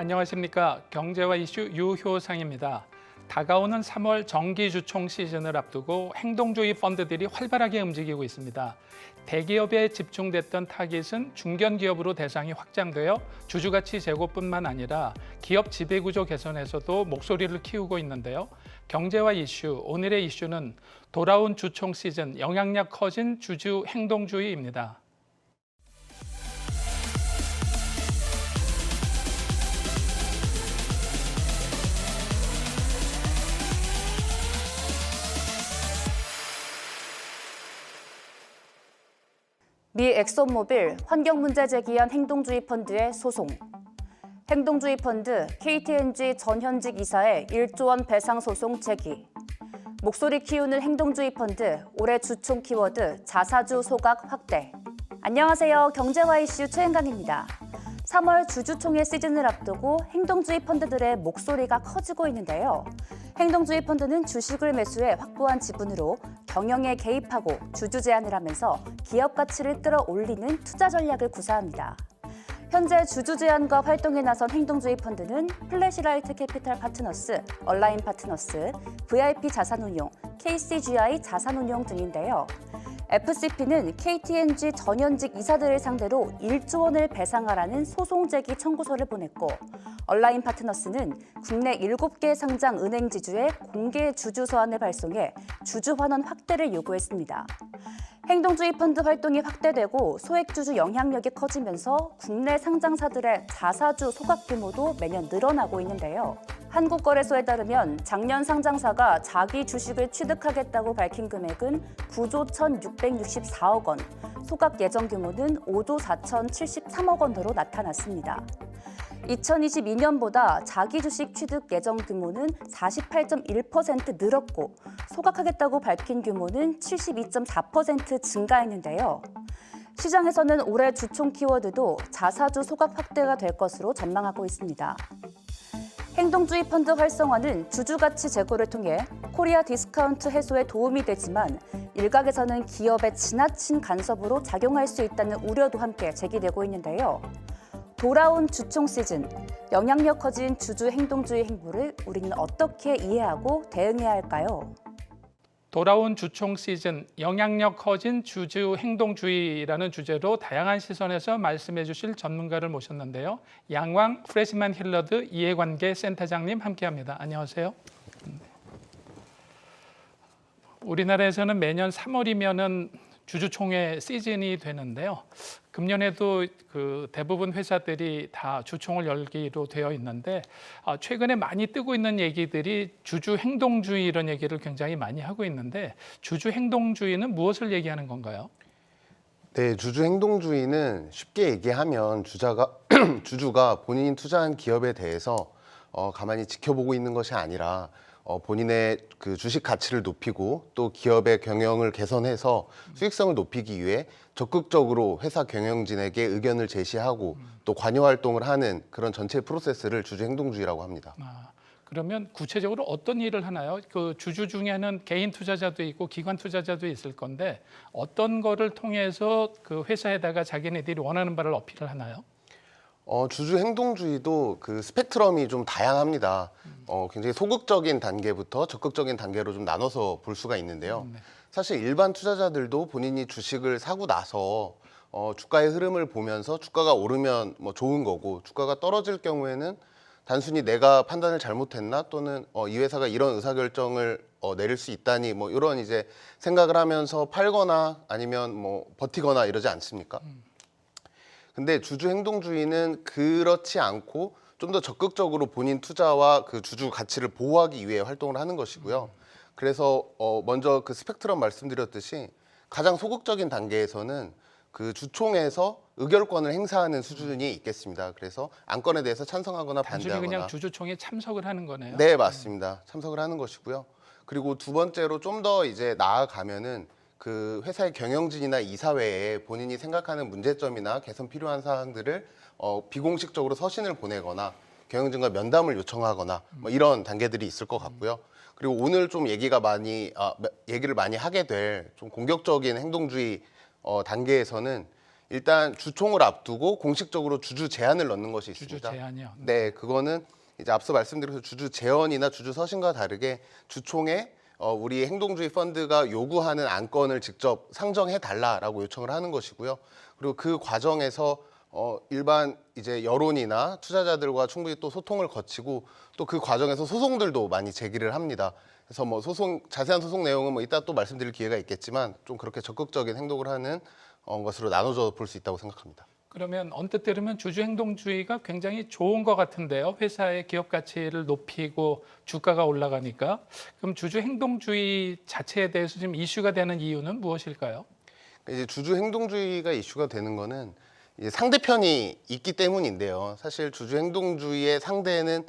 안녕하십니까. 경제와 이슈 유효상입니다. 다가오는 3월 정기주총 시즌을 앞두고 행동주의 펀드들이 활발하게 움직이고 있습니다. 대기업에 집중됐던 타깃은 중견기업으로 대상이 확장되어 주주가치 제고뿐만 아니라 기업 지배구조 개선에서도 목소리를 키우고 있는데요. 경제와 이슈, 오늘의 이슈는 돌아온 주총 시즌 영향력 커진 주주 행동주의입니다. 미 엑손모빌 환경 문제 제기한 행동주의 펀드의 소송. 행동주의 펀드 KTNG 전현직 이사의 1조 원 배상 소송 제기. 목소리 키우는 행동주의 펀드 올해 주총 키워드 자사주 소각 확대. 안녕하세요. 경제와 이슈 최은강입니다. 3월 주주총회 시즌을 앞두고 행동주의 펀드들의 목소리가 커지고 있는데요. 행동주의 펀드는 주식을 매수해 확보한 지분으로 경영에 개입하고 주주 제안을 하면서 기업 가치를 끌어올리는 투자 전략을 구사합니다. 현재 주주 제안과 활동에 나선 행동주의 펀드는 플래시라이트 캐피탈 파트너스, 얼라인 파트너스, VIP 자산운용, KCGI 자산운용 등인데요. FCP는 KTNG 전현직 이사들을 상대로 1조 원을 배상하라는 소송 제기 청구서를 보냈고, 얼라인 파트너스는 국내 7개 상장 은행 지주에 공개 주주 서한을 발송해 주주 환원 확대를 요구했습니다. 행동주의 펀드 활동이 확대되고 소액주주 영향력이 커지면서 국내 상장사들의 자사주 소각 규모도 매년 늘어나고 있는데요. 한국거래소에 따르면 작년 상장사가 자기 주식을 취득하겠다고 밝힌 금액은 9조 1,664억 원, 소각 예정 규모는 5조 4,073억 원으로 나타났습니다. 2022년보다 자기 주식 취득 예정 규모는 48.1% 늘었고 소각하겠다고 밝힌 규모는 72.4% 증가했는데요. 시장에서는 올해 주총 키워드도 자사주 소각 확대가 될 것으로 전망하고 있습니다. 행동주의 펀드 활성화는 주주가치 제고를 통해 코리아 디스카운트 해소에 도움이 되지만 일각에서는 기업의 지나친 간섭으로 작용할 수 있다는 우려도 함께 제기되고 있는데요. 돌아온 주총 시즌, 영향력 커진 주주 행동주의 행보를 우리는 어떻게 이해하고 대응해야 할까요? 돌아온 주총 시즌 영향력 커진 주주 행동주의라는 주제로 다양한 시선에서 말씀해 주실 전문가를 모셨는데요. 양왕 프레시만 힐러드 이해관계 센터장님 함께합니다. 안녕하세요. 우리나라에서는 매년 3월이면은 주주총회 시즌이 되는데요. 금년에도 대부분 회사들이 다 주총을 열기로 되어 있는데 최근에 많이 뜨고 있는 얘기들이 주주 행동주의 이런 얘기를 굉장히 많이 하고 있는데 주주 행동주의는 무엇을 얘기하는 건가요? 네, 주주 행동주의는 쉽게 얘기하면 주주가 본인이 투자한 기업에 대해서 가만히 지켜보고 있는 것이 아니라 본인의 그 주식 가치를 높이고 또 기업의 경영을 개선해서 수익성을 높이기 위해 적극적으로 회사 경영진에게 의견을 제시하고 또 관여 활동을 하는 그런 전체 프로세스를 주주 행동주의라고 합니다. 그러면 구체적으로 어떤 일을 하나요? 그 주주 중에는 개인 투자자도 있고 기관 투자자도 있을 건데 어떤 거를 통해서 그 회사에다가 자기네들이 원하는 바를 어필을 하나요? 주주 행동주의도 그 스펙트럼이 좀 다양합니다. 굉장히 소극적인 단계부터 적극적인 단계로 좀 나눠서 볼 수가 있는데요. 사실 일반 투자자들도 본인이 주식을 사고 나서 주가의 흐름을 보면서 주가가 오르면 뭐 좋은 거고 주가가 떨어질 경우에는 단순히 내가 판단을 잘못했나 또는 이 회사가 이런 의사결정을 내릴 수 있다니 뭐 이런 이제 생각을 하면서 팔거나 아니면 뭐 버티거나 이러지 않습니까? 근데 주주 행동주의는 그렇지 않고 좀 더 적극적으로 본인 투자와 그 주주 가치를 보호하기 위해 활동을 하는 것이고요. 그래서 먼저 그 스펙트럼 말씀드렸듯이 가장 소극적인 단계에서는 그 주총에서 의결권을 행사하는 수준이 있겠습니다. 그래서 안건에 대해서 찬성하거나 단순히 반대하거나. 그냥 주주총회에 참석을 하는 거네요. 네, 맞습니다. 참석을 하는 것이고요. 그리고 두 번째로 좀 더 이제 나아가면은 그 회사의 경영진이나 이사회에 본인이 생각하는 문제점이나 개선 필요한 사항들을 비공식적으로 서신을 보내거나 경영진과 면담을 요청하거나 뭐 이런 단계들이 있을 것 같고요. 그리고 오늘 좀 얘기를 많이 하게 될 좀 공격적인 행동주의 단계에서는 일단 주총을 앞두고 공식적으로 주주 제한을 넣는 것이 주주 있습니다. 제한이요. 네, 그거는 이제 앞서 말씀드린 주주 제언이나 주주 서신과 다르게 주총에 우리 행동주의 펀드가 요구하는 안건을 직접 상정해 달라라고 요청을 하는 것이고요. 그리고 그 과정에서 일반 이제 여론이나 투자자들과 충분히 또 소통을 거치고 또 그 과정에서 소송들도 많이 제기를 합니다. 그래서 뭐 자세한 소송 내용은 뭐 이따 또 말씀드릴 기회가 있겠지만 좀 그렇게 적극적인 행동을 하는 것으로 나눠져 볼 수 있다고 생각합니다. 그러면 언뜻 들으면 주주 행동주의가 굉장히 좋은 것 같은데요. 회사의 기업 가치를 높이고 주가가 올라가니까. 그럼 주주 행동주의 자체에 대해서 지금 이슈가 되는 이유는 무엇일까요? 이제 주주 행동주의가 이슈가 되는 거는 이제 상대편이 있기 때문인데요. 사실 주주 행동주의의 상대는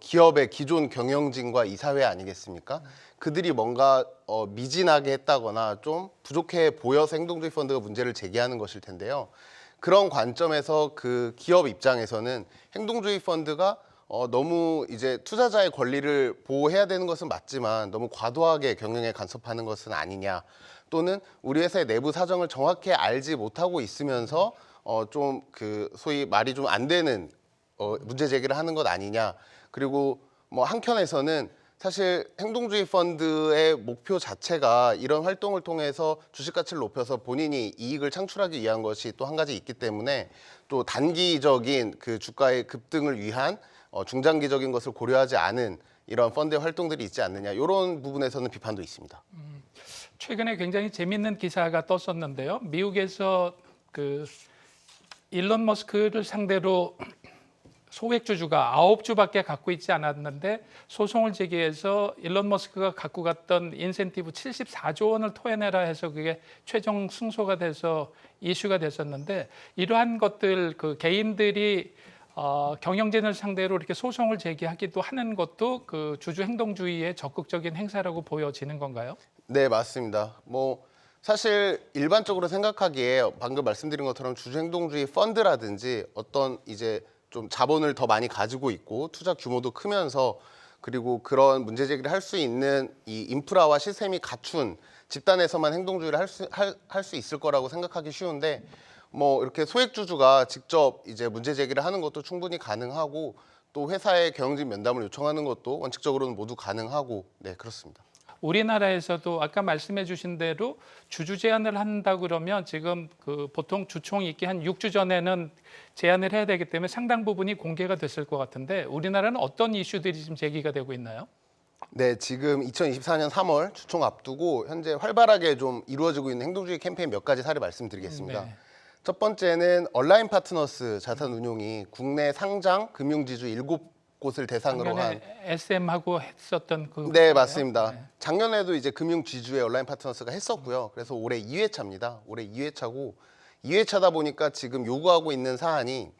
기업의 기존 경영진과 이사회 아니겠습니까? 그들이 뭔가 미진하게 했다거나 좀 부족해 보여서 행동주의 펀드가 문제를 제기하는 것일 텐데요. 그런 관점에서 그 기업 입장에서는 행동주의 펀드가 너무 이제 투자자의 권리를 보호해야 되는 것은 맞지만 너무 과도하게 경영에 간섭하는 것은 아니냐, 또는 우리 회사의 내부 사정을 정확히 알지 못하고 있으면서 좀 그 소위 말이 좀 안 되는 문제 제기를 하는 것 아니냐. 그리고 뭐 한켠에서는 사실 행동주의 펀드의 목표 자체가 이런 활동을 통해서 주식 가치를 높여서 본인이 이익을 창출하기 위한 것이 또 한 가지 있기 때문에 또 단기적인 그 주가의 급등을 위한 중장기적인 것을 고려하지 않은 이런 펀드의 활동들이 있지 않느냐, 이런 부분에서는 비판도 있습니다. 최근에 굉장히 재밌는 기사가 떴었는데요. 미국에서 그 일론 머스크를 상대로 소액 주주가 9주밖에 갖고 있지 않았는데 소송을 제기해서 일론 머스크가 갖고 갔던 인센티브 74조 원을 토해내라 해서 그게 최종 승소가 돼서 이슈가 됐었는데, 이러한 것들 그 개인들이 경영진을 상대로 이렇게 소송을 제기하기도 하는 것도 그 주주 행동주의의 적극적인 행사라고 보여지는 건가요? 네, 맞습니다. 뭐 사실 일반적으로 생각하기에 방금 말씀드린 것처럼 주주 행동주의 펀드라든지 어떤 이제 좀 자본을 더 많이 가지고 있고 투자 규모도 크면서 그리고 그런 문제 제기를 할 수 있는 이 인프라와 시스템이 갖춘 집단에서만 행동주의를 할 수 있을 거라고 생각하기 쉬운데, 뭐 이렇게 소액 주주가 직접 이제 문제 제기를 하는 것도 충분히 가능하고 또 회사의 경영진 면담을 요청하는 것도 원칙적으로는 모두 가능하고, 네, 그렇습니다. 우리나라에서도 아까 말씀해 주신 대로 주주 제한을 한다 그러면 지금 그 보통 주총이 있기 한 6주 전에는 제한을 해야 되기 때문에 상당 부분이 공개가 됐을 것 같은데, 우리나라는 어떤 이슈들이 지금 제기가 되고 있나요? 네, 지금 2024년 3월 주총 앞두고 현재 활발하게 좀 이루어지고 있는 행동주의 캠페인 몇 가지 사례 말씀드리겠습니다. 네. 첫 번째는 얼라인 파트너스 자산운용이 국내 상장 금융지주 7곳을 대상으로 한, 작년에 SM하고 했었던 그. 네, 맞습니다. 네. 작년에도 이제 금융지주의 얼라인 파트너스가 했었고요. 그래서 올해 2회차입니다. 올해 2회차고 2회차다 보니까 지금 요구하고 있는 사안이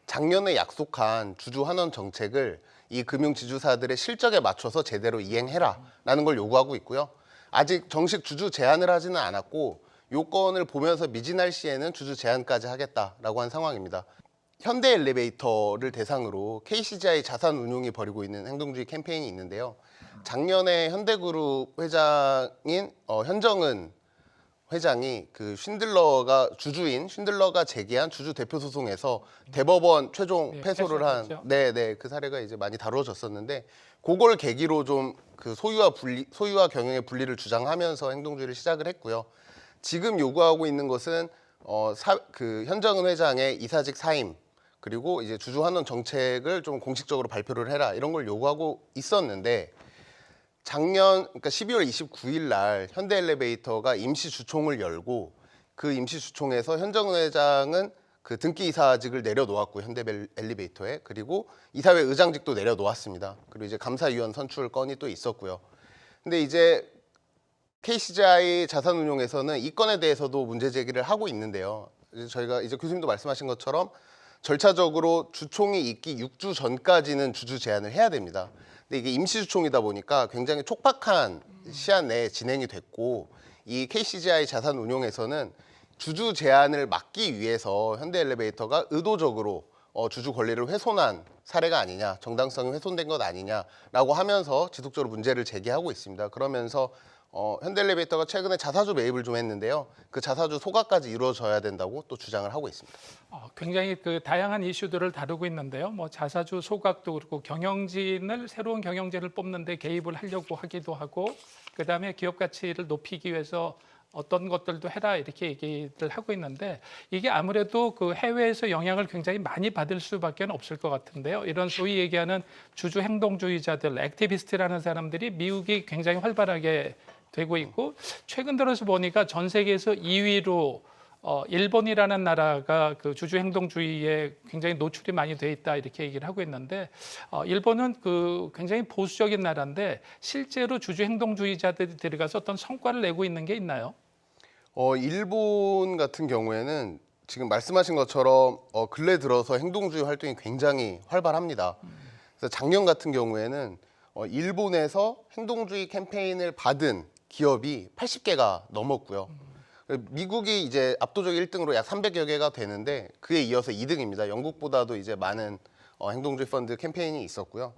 작년에 약속한 주주 환원 정책을 이 금융지주사들의 실적에 맞춰서 제대로 이행해라라는 걸 요구하고 있고요. 아직 정식 주주 제한을 하지는 않았고 요건을 보면서 미진할 시에는 주주 제한까지 하겠다라고 한 상황입니다. 현대 엘리베이터를 대상으로 KCGI 자산운용이 벌이고 있는 행동주의 캠페인이 있는데요. 작년에 현대그룹 회장인 현정은 회장이 그 주주인 쉰들러가 제기한 주주 대표 소송에서 대법원 최종 네, 패소를 한, 패소했죠. 네, 그 사례가 이제 많이 다루어졌었는데, 그걸 계기로 좀 그 소유와 경영의 분리를 주장하면서 행동주의를 시작을 했고요. 지금 요구하고 있는 것은 그 현정은 회장의 이사직 사임, 그리고 이제 주주 환원 정책을 좀 공식적으로 발표를 해라, 이런 걸 요구하고 있었는데, 그러니까 12월 29일 날 현대엘리베이터가 임시 주총을 열고 그 임시 주총에서 현정은 회장은 그 등기 이사직을 내려놓았고 현대엘리베이터에, 그리고 이사회 의장직도 내려놓았습니다. 그리고 이제 감사위원 선출 건이 또 있었고요. 근데 이제 KCGI 자산운용에서는 이 건에 대해서도 문제 제기를 하고 있는데요. 저희가 이제 교수님도 말씀하신 것처럼 절차적으로 주총이 있기 6주 전까지는 주주 제한을 해야 됩니다. 근데 이게 임시주총이다 보니까 굉장히 촉박한 시한 내에 진행이 됐고, 이 KCGI 자산운용에서는 주주 제한을 막기 위해서 현대엘리베이터가 의도적으로 주주 권리를 훼손한 사례가 아니냐, 정당성이 훼손된 것 아니냐라고 하면서 지속적으로 문제를 제기하고 있습니다. 그러면서 현대엘리베이터가 최근에 자사주 매입을 좀 했는데요. 그 자사주 소각까지 이루어져야 된다고 또 주장을 하고 있습니다. 굉장히 그 다양한 이슈들을 다루고 있는데요. 뭐 자사주 소각도 그렇고 새로운 경영진을 뽑는데 개입을 하려고 하기도 하고, 그다음에 기업 가치를 높이기 위해서 어떤 것들도 해라 이렇게 얘기를 하고 있는데, 이게 아무래도 그 해외에서 영향을 굉장히 많이 받을 수밖에 없을 것 같은데요. 이런 소위 얘기하는 주주 행동주의자들, 액티비스트라는 사람들이 미국이 굉장히 활발하게 되고 있고, 최근 들어서 보니까 전 세계에서 2위로 일본이라는 나라가 그 주주 행동주의에 굉장히 노출이 많이 돼 있다 이렇게 얘기를 하고 있는데, 일본은 그 굉장히 보수적인 나라인데 실제로 주주 행동주의자들이 들어가서 어떤 성과를 내고 있는 게 있나요? 일본 같은 경우에는 지금 말씀하신 것처럼 근래 들어서 행동주의 활동이 굉장히 활발합니다. 그래서 작년 같은 경우에는 일본에서 행동주의 캠페인을 받은 기업이 80개가 넘었고요. 미국이 이제 압도적 1등으로 약 300여 개가 되는데 그에 이어서 2등입니다. 영국보다도 이제 많은 행동주의 펀드 캠페인이 있었고요.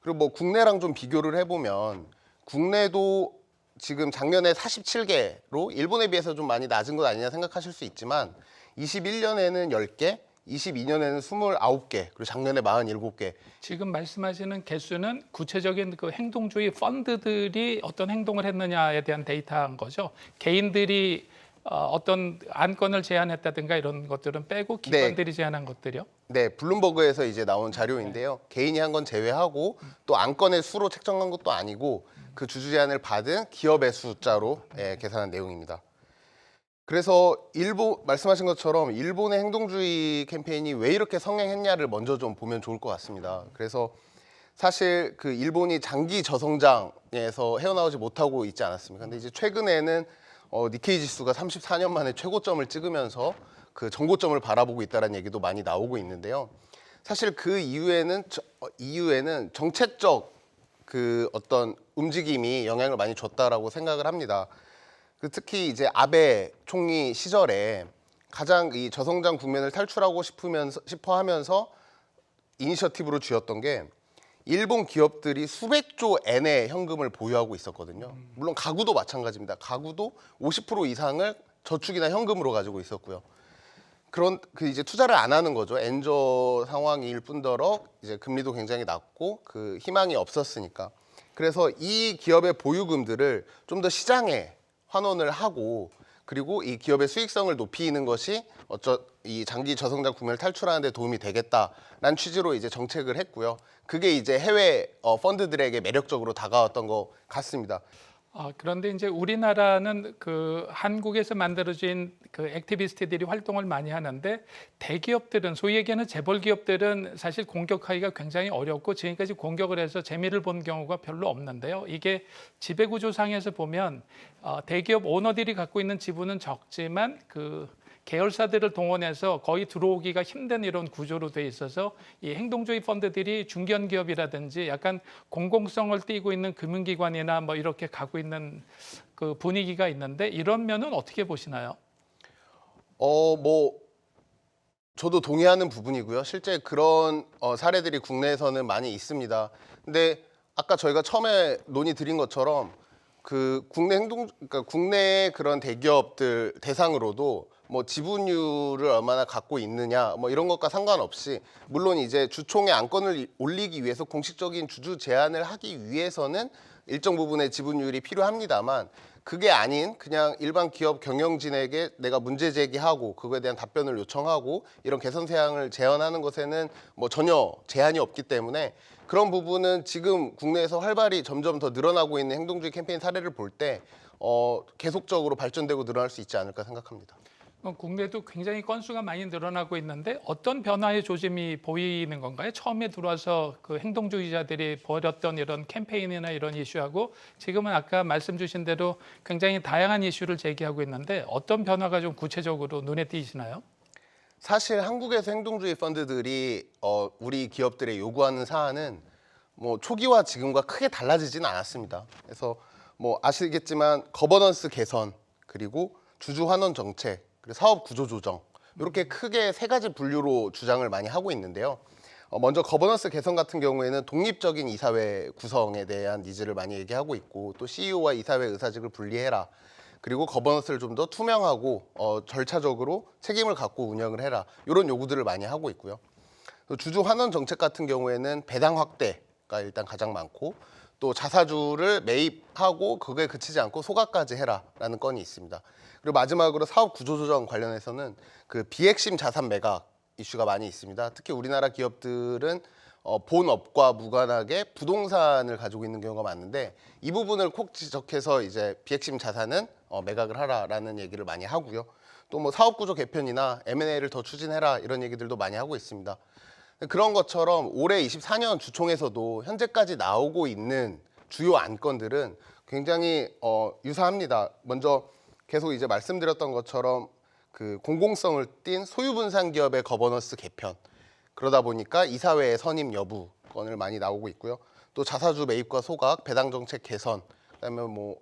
그리고 뭐 국내랑 좀 비교를 해보면 국내도 지금 작년에 47개로 일본에 비해서 좀 많이 낮은 것 아니냐 생각하실 수 있지만 21년에는 10개, 22년에는 29개, 그리고 작년에 47개. 지금 말씀하시는 개수는 구체적인 그 행동주의 펀드들이 어떤 행동을 했느냐에 대한 데이터인 거죠. 개인들이 어떤 안건을 제안했다든가 이런 것들은 빼고 기관들이 제안한 것들이요? 네, 블룸버그에서 이제 나온 자료인데요. 개인이 한 건 제외하고 또 안건의 수로 책정한 것도 아니고 그 주주 제안을 받은 기업의 숫자로 계산한 내용입니다. 그래서 말씀하신 것처럼 일본의 행동주의 캠페인이 왜 이렇게 성행했냐를 먼저 좀 보면 좋을 것 같습니다. 그래서 사실 그 일본이 장기 저성장에서 헤어나오지 못하고 있지 않았습니까? 근데 이제 최근에는 니케이 지수가 34년 만에 최고점을 찍으면서 그 정고점을 바라보고 있다는 얘기도 많이 나오고 있는데요. 사실 그 이유에는 정책적 그 어떤 움직임이 영향을 많이 줬다라고 생각을 합니다. 특히 이제 아베 총리 시절에 가장 이 저성장 국면을 탈출하고 싶어 하면서 이니셔티브로 쥐었던 게 일본 기업들이 수백조 엔의 현금을 보유하고 있었거든요. 물론 가구도 마찬가지입니다. 가구도 50% 이상을 저축이나 현금으로 가지고 있었고요. 그 이제 투자를 안 하는 거죠. 엔저 상황일 뿐더러 이제 금리도 굉장히 낮고 그 희망이 없었으니까. 그래서 이 기업의 보유금들을 좀 더 시장에 환원을 하고 그리고 이 기업의 수익성을 높이는 것이 이 장기 저성장 국면을 탈출하는 데 도움이 되겠다라는 취지로 이제 정책을 했고요. 그게 이제 해외 펀드들에게 매력적으로 다가왔던 것 같습니다. 그런데 이제 우리나라는 그 한국에서 만들어진 그 액티비스트들이 활동을 많이 하는데, 대기업들은 소위 얘기하는 재벌 기업들은 사실 공격하기가 굉장히 어렵고 지금까지 공격을 해서 재미를 본 경우가 별로 없는데요. 이게 지배구조상에서 보면 대기업 오너들이 갖고 있는 지분은 적지만 그 계열사들을 동원해서 거의 들어오기가 힘든 이런 구조로 돼 있어서 이 행동주의 펀드들이 중견 기업이라든지 약간 공공성을 띠고 있는 금융기관이나 뭐 이렇게 가고 있는 그 분위기가 있는데, 이런 면은 어떻게 보시나요? 저도 동의하는 부분이고요. 실제 그런 사례들이 국내에서는 많이 있습니다. 근데 아까 저희가 처음에 논의 드린 것처럼 그 그러니까 국내의 그런 대기업들 대상으로도 뭐 지분율을 얼마나 갖고 있느냐 뭐 이런 것과 상관없이, 물론 이제 주총의 안건을 올리기 위해서 공식적인 주주 제안을 하기 위해서는 일정 부분의 지분율이 필요합니다만, 그게 아닌 그냥 일반 기업 경영진에게 내가 문제 제기하고 그거에 대한 답변을 요청하고 이런 개선 사항을 제안하는 것에는 뭐 전혀 제한이 없기 때문에 그런 부분은 지금 국내에서 활발히 점점 더 늘어나고 있는 행동주의 캠페인 사례를 볼 때 계속적으로 발전되고 늘어날 수 있지 않을까 생각합니다. 국내도 굉장히 건수가 많이 늘어나고 있는데 어떤 변화의 조짐이 보이는 건가요? 처음에 들어와서 그 행동주의자들이 벌였던 이런 캠페인이나 이런 이슈하고 지금은 아까 말씀 주신 대로 굉장히 다양한 이슈를 제기하고 있는데, 어떤 변화가 좀 구체적으로 눈에 띄시나요? 사실 한국에서 행동주의 펀드들이 우리 기업들에 요구하는 사안은 뭐 초기와 지금과 크게 달라지진 않았습니다. 그래서 뭐 아시겠지만 거버넌스 개선, 그리고 주주 환원 정책, 그리고 사업 구조 조정, 이렇게 크게 세 가지 분류로 주장을 많이 하고 있는데요. 먼저 거버넌스 개선 같은 경우에는 독립적인 이사회 구성에 대한 니즈를 많이 얘기하고 있고, 또 CEO와 이사회 의사직을 분리해라. 그리고 거버넌스를 좀 더 투명하고 절차적으로 책임을 갖고 운영을 해라. 이런 요구들을 많이 하고 있고요. 주주 환원 정책 같은 경우에는 배당 확대가 일단 가장 많고, 또 자사주를 매입하고 그거에 그치지 않고 소각까지 해라라는 건이 있습니다. 그리고 마지막으로 사업 구조조정 관련해서는 그 비핵심 자산 매각 이슈가 많이 있습니다. 특히 우리나라 기업들은 본업과 무관하게 부동산을 가지고 있는 경우가 많은데, 이 부분을 콕 지적해서 이제 비핵심 자산은 매각을 하라라는 얘기를 많이 하고요. 또 뭐 사업 구조 개편이나 M&A를 더 추진해라 이런 얘기들도 많이 하고 있습니다. 그런 것처럼 올해 24년 주총에서도 현재까지 나오고 있는 주요 안건들은 굉장히 유사합니다. 먼저 계속 이제 말씀드렸던 것처럼 그 공공성을 띤 소유분산 기업의 거버넌스 개편, 그러다 보니까 이사회의 선임 여부 건을 많이 나오고 있고요. 또 자사주 매입과 소각, 배당 정책 개선, 그다음에 뭐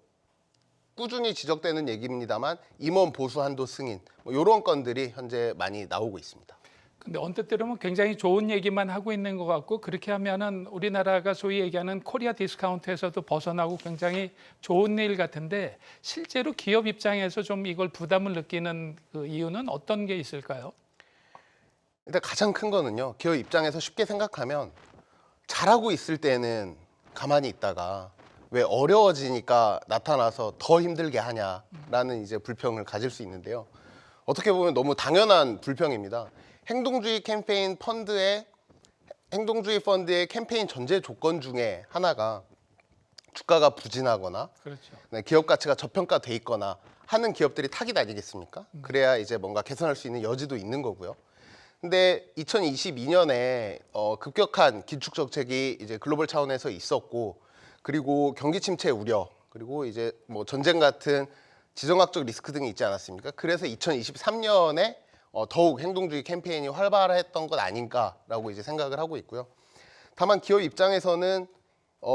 꾸준히 지적되는 얘기입니다만 임원 보수 한도 승인, 뭐 이런 건들이 현재 많이 나오고 있습니다. 근데 언뜻 들으면 굉장히 좋은 얘기만 하고 있는 것 같고, 그렇게 하면은 우리나라가 소위 얘기하는 코리아 디스카운트에서도 벗어나고 굉장히 좋은 일 같은데, 실제로 기업 입장에서 좀 이걸 부담을 느끼는 그 이유는 어떤 게 있을까요? 일단 가장 큰 거는요, 기업 입장에서 쉽게 생각하면 잘하고 있을 때는 가만히 있다가 왜 어려워지니까 나타나서 더 힘들게 하냐라는 이제 불평을 가질 수 있는데요. 어떻게 보면 너무 당연한 불평입니다. 행동주의 펀드의 캠페인 전제 조건 중에 하나가 주가가 부진하거나, 그렇죠. 기업 가치가 저평가돼 있거나 하는 기업들이 타깃 아니겠습니까? 그래야 이제 뭔가 개선할 수 있는 여지도 있는 거고요. 근데 2022년에 급격한 긴축 정책이 이제 글로벌 차원에서 있었고, 그리고 경기 침체 우려, 그리고 이제 뭐 전쟁 같은 지정학적 리스크 등이 있지 않았습니까? 그래서 2023년에 더욱 행동주의 캠페인이 활발했던 것 아닌가라고 이제 생각을 하고 있고요. 다만 기업 입장에서는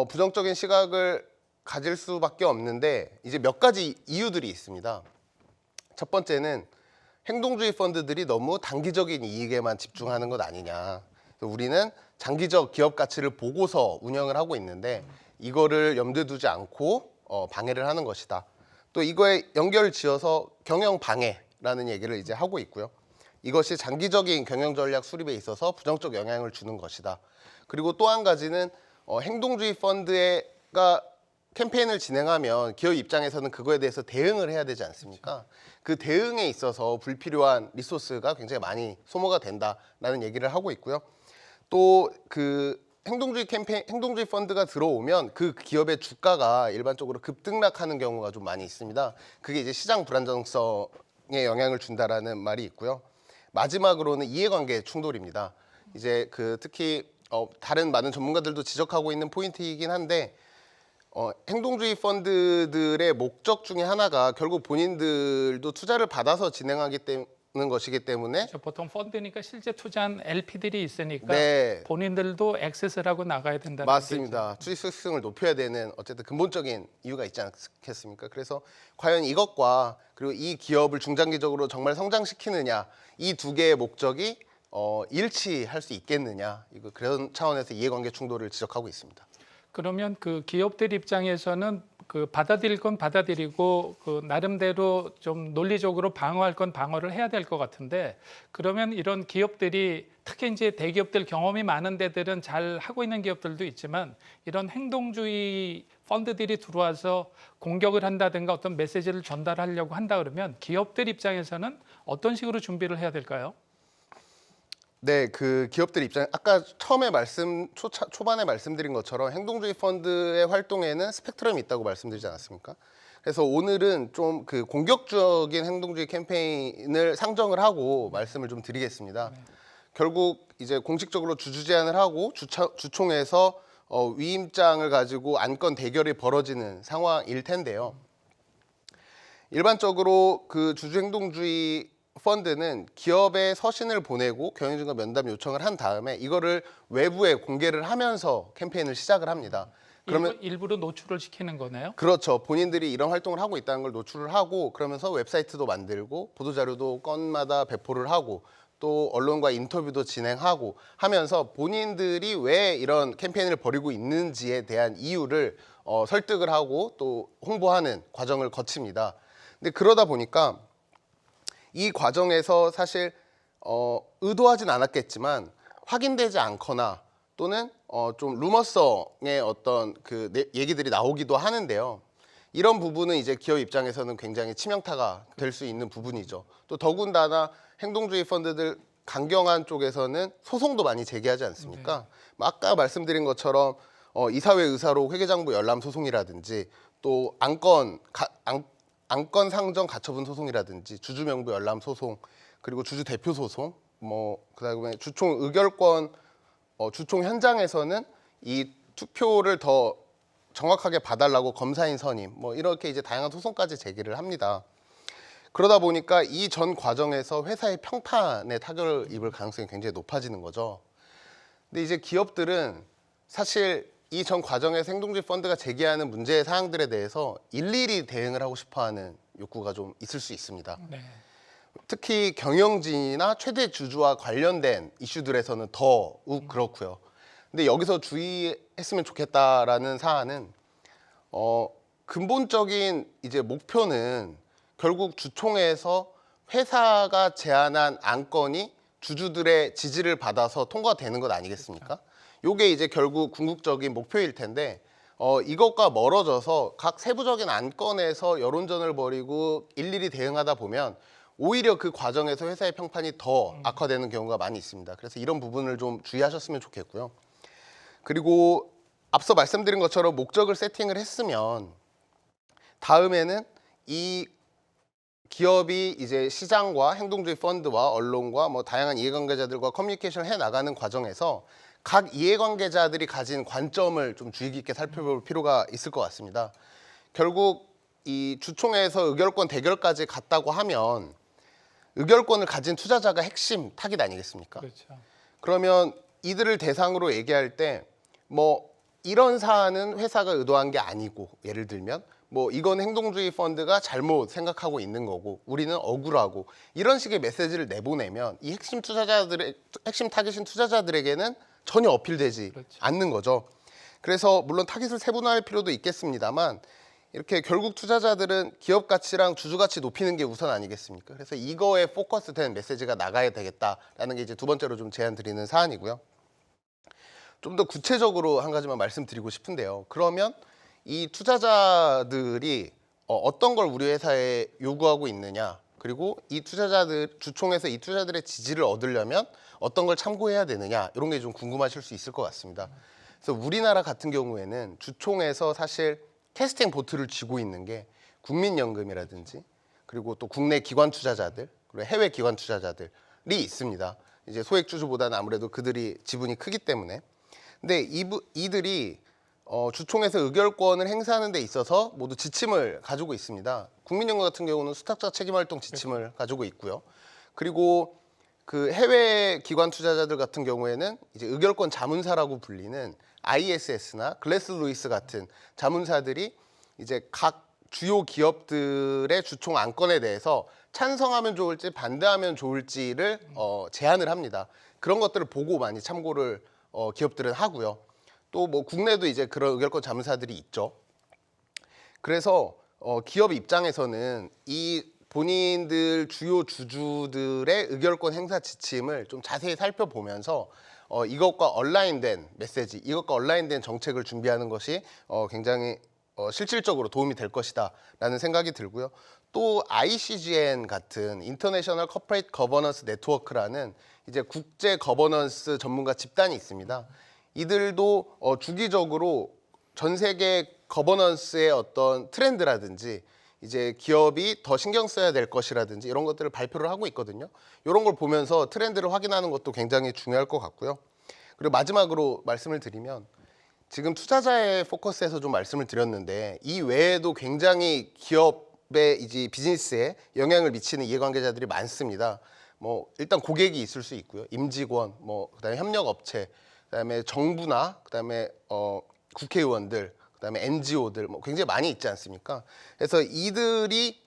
부정적인 시각을 가질 수밖에 없는데, 이제 몇 가지 이유들이 있습니다. 첫 번째는 행동주의 펀드들이 너무 단기적인 이익에만 집중하는 것 아니냐. 우리는 장기적 기업 가치를 보고서 운영을 하고 있는데, 이거를 염두에 두지 않고 방해를 하는 것이다. 또 이거에 연결 지어서 경영 방해라는 얘기를 이제 하고 있고요. 이것이 장기적인 경영 전략 수립에 있어서 부정적 영향을 주는 것이다. 그리고 또 한 가지는 행동주의 펀드가 캠페인을 진행하면 기업 입장에서는 그거에 대해서 대응을 해야 되지 않습니까? 그 대응에 있어서 불필요한 리소스가 굉장히 많이 소모가 된다라는 얘기를 하고 있고요. 또 그 행동주의 펀드가 들어오면 그 기업의 주가가 일반적으로 급등락하는 경우가 좀 많이 있습니다. 그게 이제 시장 불안정성에 영향을 준다라는 말이 있고요. 마지막으로는 이해관계 충돌입니다. 이제 그 특히 다른 많은 전문가들도 지적하고 있는 포인트이긴 한데, 행동주의 펀드들의 목적 중에 하나가 결국 본인들도 투자를 받아서 진행하는 것이기 때문에, 그렇죠. 보통 펀드니까 실제 투자한 LP들이 있으니까 네, 본인들도 액세스를 하고 나가야 된다는 맞습니다. 투자 수익성을 높여야 되는 어쨌든 근본적인 이유가 있지 않겠습니까? 그래서 과연 이것과 그리고 이 기업을 중장기적으로 정말 성장시키느냐, 이 두 개의 목적이 일치할 수 있겠느냐, 이거 그런 차원에서 이해관계 충돌을 지적하고 있습니다. 그러면 그 기업들 입장에서는 그 받아들일 건 받아들이고 그 나름대로 좀 논리적으로 방어할 건 방어를 해야 될 것 같은데, 그러면 이런 기업들이 특히 이제 대기업들 경험이 많은 데들은 잘 하고 있는 기업들도 있지만, 이런 행동주의 펀드들이 들어와서 공격을 한다든가 어떤 메시지를 전달하려고 한다 그러면 기업들 입장에서는 어떤 식으로 준비를 해야 될까요? 네, 그 기업들 입장, 아까 처음에 초반에 말씀드린 것처럼 행동주의 펀드의 활동에는 스펙트럼이 있다고 말씀드리지 않았습니까? 그래서 오늘은 좀 그 공격적인 행동주의 캠페인을 상정을 하고 말씀을 좀 드리겠습니다. 결국 이제 공식적으로 주주 제안을 하고 주총에서 위임장을 가지고 안건 대결이 벌어지는 상황일 텐데요. 일반적으로 그 주주 행동주의 펀드는 기업에 서신을 보내고 경영진과 면담 요청을 한 다음에 이거를 외부에 공개를 하면서 캠페인을 시작을 합니다. 그러면 일부러 노출을 시키는 거네요. 그렇죠. 본인들이 이런 활동을 하고 있다는 걸 노출을 하고, 그러면서 웹사이트도 만들고 보도자료도 건마다 배포를 하고, 또 언론과 인터뷰도 진행하고 하면서 본인들이 왜 이런 캠페인을 벌이고 있는지에 대한 이유를 설득을 하고 또 홍보하는 과정을 거칩니다. 근데 그러다 보니까 이 과정에서 사실 의도하진 않았겠지만 확인되지 않거나 또는 좀 루머성의 어떤 그 얘기들이 나오기도 하는데요. 이런 부분은 이제 기업 입장에서는 굉장히 치명타가 될 수 있는 부분이죠. 또 더군다나 행동주의 펀드들 강경한 쪽에서는 소송도 많이 제기하지 않습니까? 아까 말씀드린 것처럼 이사회 의사로 회계장부 열람 소송이라든지 또 안건 상정 가처분 소송이라든지 주주 명부 열람 소송 그리고 주주 대표 소송 그다음에 주총 의결권 주총 현장에서는 이 투표를 더 정확하게 봐달라고 검사인 선임 이렇게 이제 다양한 소송까지 제기를 합니다. 그러다 보니까 이 전 과정에서 회사의 평판에 타격을 입을 가능성이 굉장히 높아지는 거죠. 근데 이제 기업들은 사실 이 전 과정에서 행동주의 펀드가 제기하는 문제 사항들에 대해서 일일이 대응을 하고 싶어하는 욕구가 좀 있을 수 있습니다. 네. 특히 경영진이나 최대 주주와 관련된 이슈들에서는 더욱 그렇고요. 근데 여기서 주의했으면 좋겠다라는 사안은 근본적인 이제 목표는 결국 주총에서 회사가 제안한 안건이 주주들의 지지를 받아서 통과되는 것 아니겠습니까? 요게 이제 결국 궁극적인 목표일 텐데 이것과 멀어져서 각 세부적인 안건에서 여론전을 벌이고 일일이 대응하다 보면 오히려 그 과정에서 회사의 평판이 더 악화되는 경우가 많이 있습니다. 그래서 이런 부분을 좀 주의하셨으면 좋겠고요. 그리고 앞서 말씀드린 것처럼 목적을 세팅을 했으면 다음에는 이 기업이 이제 시장과 행동주의 펀드와 언론과 다양한 이해관계자들과 커뮤니케이션을 해 나가는 과정에서 각 이해관계자들이 가진 관점을 좀 주의 깊게 살펴볼 필요가 있을 것 같습니다. 결국 이 주총에서 의결권 대결까지 갔다고 하면 의결권을 가진 투자자가 핵심 타깃 아니겠습니까? 그렇죠. 그러면 이들을 대상으로 얘기할 때 이런 사안은 회사가 의도한 게 아니고 예를 들면 이건 행동주의 펀드가 잘못 생각하고 있는 거고 우리는 억울하고 이런 식의 메시지를 내보내면 이 핵심 타깃인 투자자들에게는 전혀 어필되지 그렇죠. 않는 거죠. 그래서 물론 타깃을 세분화할 필요도 있겠습니다만 이렇게 결국 투자자들은 기업 가치랑 주주 가치 높이는 게 우선 아니겠습니까? 그래서 이거에 포커스된 메시지가 나가야 되겠다라는 게 이제 두 번째로 좀 제안 드리는 사안이고요. 좀 더 구체적으로 한 가지만 말씀드리고 싶은데요. 그러면 이 투자자들이 어떤 걸 우리 회사에 요구하고 있느냐, 그리고 이 투자자들 주총에서 이 투자들의 지지를 얻으려면 어떤 걸 참고해야 되느냐, 이런 게 좀 궁금하실 수 있을 것 같습니다. 그래서 우리나라 같은 경우에는 주총에서 사실 캐스팅 보트를 쥐고 있는 게 국민연금이라든지 그리고 또 국내 기관 투자자들 그리고 해외 기관 투자자들이 있습니다. 이제 소액 주주보다는 아무래도 그들이 지분이 크기 때문에. 근데 이들이 주총에서 의결권을 행사하는 데 있어서 모두 지침을 가지고 있습니다. 국민연금 같은 경우는 수탁자 책임활동 지침을 가지고 있고요. 그리고 그 해외 기관 투자자들 같은 경우에는 이제 의결권 자문사라고 불리는 ISS나 글래스 루이스 같은 자문사들이 이제 각 주요 기업들의 주총 안건에 대해서 찬성하면 좋을지 반대하면 좋을지를 제안을 합니다. 그런 것들을 보고 많이 참고를 기업들은 하고요. 또 국내도 이제 그런 의결권 자문사들이 있죠. 그래서 기업 입장에서는 이 본인들 주요 주주들의 의결권 행사 지침을 좀 자세히 살펴보면서 이것과 얼라인된 메시지, 이것과 얼라인된 정책을 준비하는 것이 굉장히 실질적으로 도움이 될 것이다라는 생각이 들고요. 또 ICGN 같은 인터내셔널 커퍼레이트 거버넌스 네트워크라는 이제 국제 거버넌스 전문가 집단이 있습니다. 이들도 주기적으로 전 세계 거버넌스의 어떤 트렌드라든지 이제 기업이 더 신경 써야 될 것이라든지 이런 것들을 발표를 하고 있거든요. 이런 걸 보면서 트렌드를 확인하는 것도 굉장히 중요할 것 같고요. 그리고 마지막으로 말씀을 드리면 지금 투자자의 포커스에서 좀 말씀을 드렸는데 이 외에도 굉장히 기업의 이제 비즈니스에 영향을 미치는 이해관계자들이 많습니다. 일단 고객이 있을 수 있고요. 임직원, 그다음에 협력업체, 그다음에 정부나 그다음에 국회의원들, 그다음에 NGO들 굉장히 많이 있지 않습니까? 그래서 이들이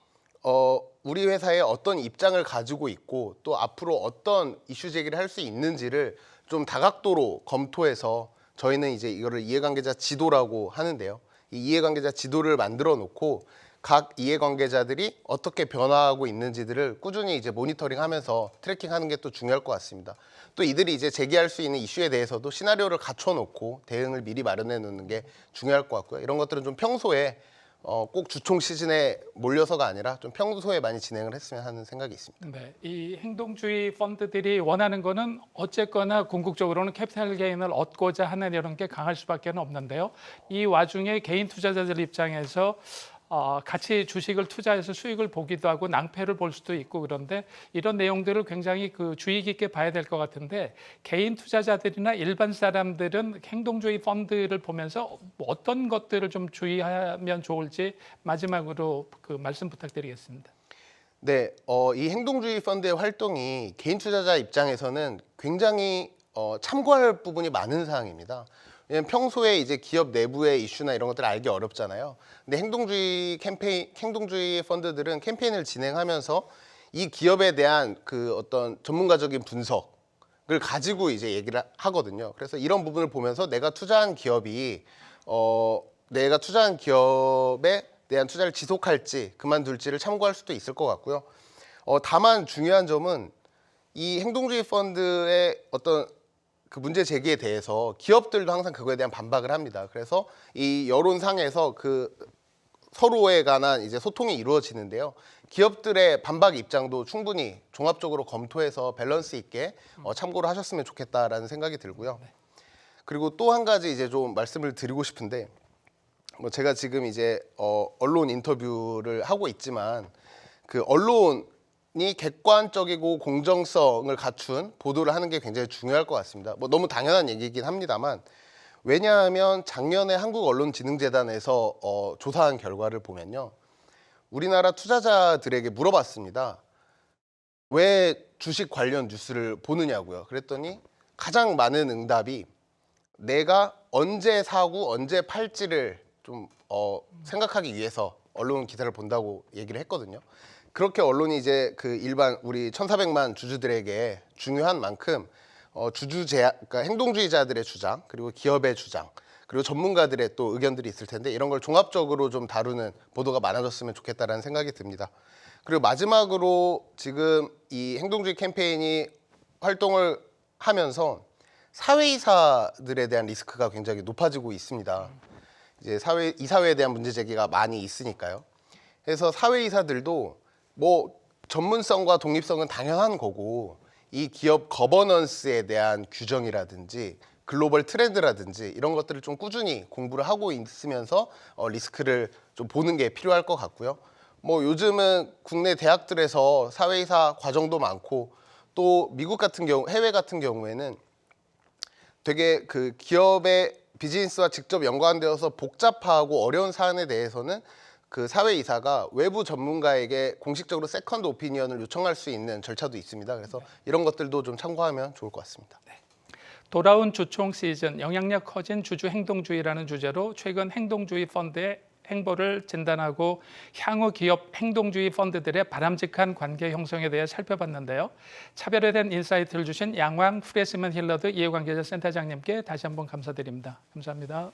우리 회사에 어떤 입장을 가지고 있고 또 앞으로 어떤 이슈 제기를 할 수 있는지를 좀 다각도로 검토해서 저희는 이제 이거를 이해관계자 지도라고 하는데요. 이 이해관계자 지도를 만들어 놓고 각 이해관계자들이 어떻게 변화하고 있는지들을 꾸준히 이제 모니터링하면서 트래킹하는 게 또 중요할 것 같습니다. 또 이들이 이제 제기할 수 있는 이슈에 대해서도 시나리오를 갖춰 놓고 대응을 미리 마련해 놓는 게 중요할 것 같고요. 이런 것들은 좀 평소에 꼭 주총 시즌에 몰려서가 아니라 좀 평소에 많이 진행을 했으면 하는 생각이 있습니다. 네, 이 행동주의 펀드들이 원하는 거는 어쨌거나 궁극적으로는 캐피탈 게인을 얻고자 하는 이런 게 강할 수밖에 없는데요. 이 와중에 개인 투자자들 입장에서 같이 주식을 투자해서 수익을 보기도 하고 낭패를 볼 수도 있고 그런데 이런 내용들을 굉장히 주의 깊게 봐야 될 것 같은데 개인 투자자들이나 일반 사람들은 행동주의 펀드를 보면서 어떤 것들을 좀 주의하면 좋을지 마지막으로 말씀 부탁드리겠습니다. 네, 이 행동주의 펀드의 활동이 개인 투자자 입장에서는 굉장히 참고할 부분이 많은 사항입니다. 왜냐면 평소에 이제 기업 내부의 이슈나 이런 것들을 알기 어렵잖아요. 근데 행동주의 펀드들은 캠페인을 진행하면서 이 기업에 대한 어떤 전문가적인 분석을 가지고 이제 얘기를 하거든요. 그래서 이런 부분을 보면서 내가 투자한 기업에 대한 투자를 지속할지 그만둘지를 참고할 수도 있을 것 같고요. 다만 중요한 점은 이 행동주의 펀드의 어떤 문제 제기에 대해서 기업들도 항상 그거에 대한 반박을 합니다. 그래서 이 여론상에서 서로에 관한 이제 소통이 이루어지는데요. 기업들의 반박 입장도 충분히 종합적으로 검토해서 밸런스 있게 참고를 하셨으면 좋겠다라는 생각이 들고요. 그리고 또 한 가지 이제 좀 말씀을 드리고 싶은데 제가 지금 이제 언론 인터뷰를 하고 있지만 언론이 객관적이고 공정성을 갖춘 보도를 하는 게 굉장히 중요할 것 같습니다. 너무 당연한 얘기이긴 합니다만 왜냐하면 작년에 한국언론진흥재단에서 조사한 결과를 보면요. 우리나라 투자자들에게 물어봤습니다. 왜 주식 관련 뉴스를 보느냐고요. 그랬더니 가장 많은 응답이 내가 언제 사고 언제 팔지를 좀 생각하기 위해서 언론 기사를 본다고 얘기를 했거든요. 그렇게 언론이 이제 일반 우리 1,400만 주주들에게 중요한 만큼 그러니까 행동주의자들의 주장, 그리고 기업의 주장, 그리고 전문가들의 또 의견들이 있을 텐데 이런 걸 종합적으로 좀 다루는 보도가 많아졌으면 좋겠다라는 생각이 듭니다. 그리고 마지막으로 지금 이 행동주의 캠페인이 활동을 하면서 사회이사들에 대한 리스크가 굉장히 높아지고 있습니다. 이제 이 사회에 대한 문제 제기가 많이 있으니까요. 그래서 사회이사들도 전문성과 독립성은 당연한 거고 이 기업 거버넌스에 대한 규정이라든지 글로벌 트렌드라든지 이런 것들을 좀 꾸준히 공부를 하고 있으면서 리스크를 좀 보는 게 필요할 것 같고요. 요즘은 국내 대학들에서 사회이사 과정도 많고 또 미국 같은 경우, 해외 같은 경우에는 되게 기업의 비즈니스와 직접 연관되어서 복잡하고 어려운 사안에 대해서는 사회이사가 외부 전문가에게 공식적으로 세컨드 오피니언을 요청할 수 있는 절차도 있습니다. 그래서 이런 것들도 좀 참고하면 좋을 것 같습니다. 돌아온 주총 시즌 영향력 커진 주주 행동주의라는 주제로 최근 행동주의 펀드의 행보를 진단하고 향후 기업 행동주의 펀드들의 바람직한 관계 형성에 대해 살펴봤는데요. 차별화된 인사이트를 주신 양왕 프레스먼 힐러드 이해관계자 센터장님께 다시 한번 감사드립니다. 감사합니다.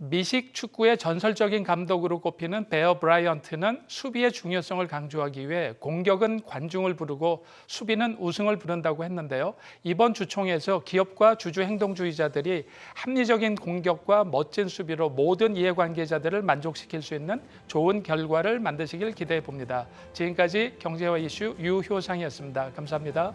미식 축구의 전설적인 감독으로 꼽히는 베어 브라이언트는 수비의 중요성을 강조하기 위해 공격은 관중을 부르고 수비는 우승을 부른다고 했는데요. 이번 주총에서 기업과 주주 행동주의자들이 합리적인 공격과 멋진 수비로 모든 이해관계자들을 만족시킬 수 있는 좋은 결과를 만드시길 기대해 봅니다. 지금까지 경제와 이슈 유효상이었습니다. 감사합니다.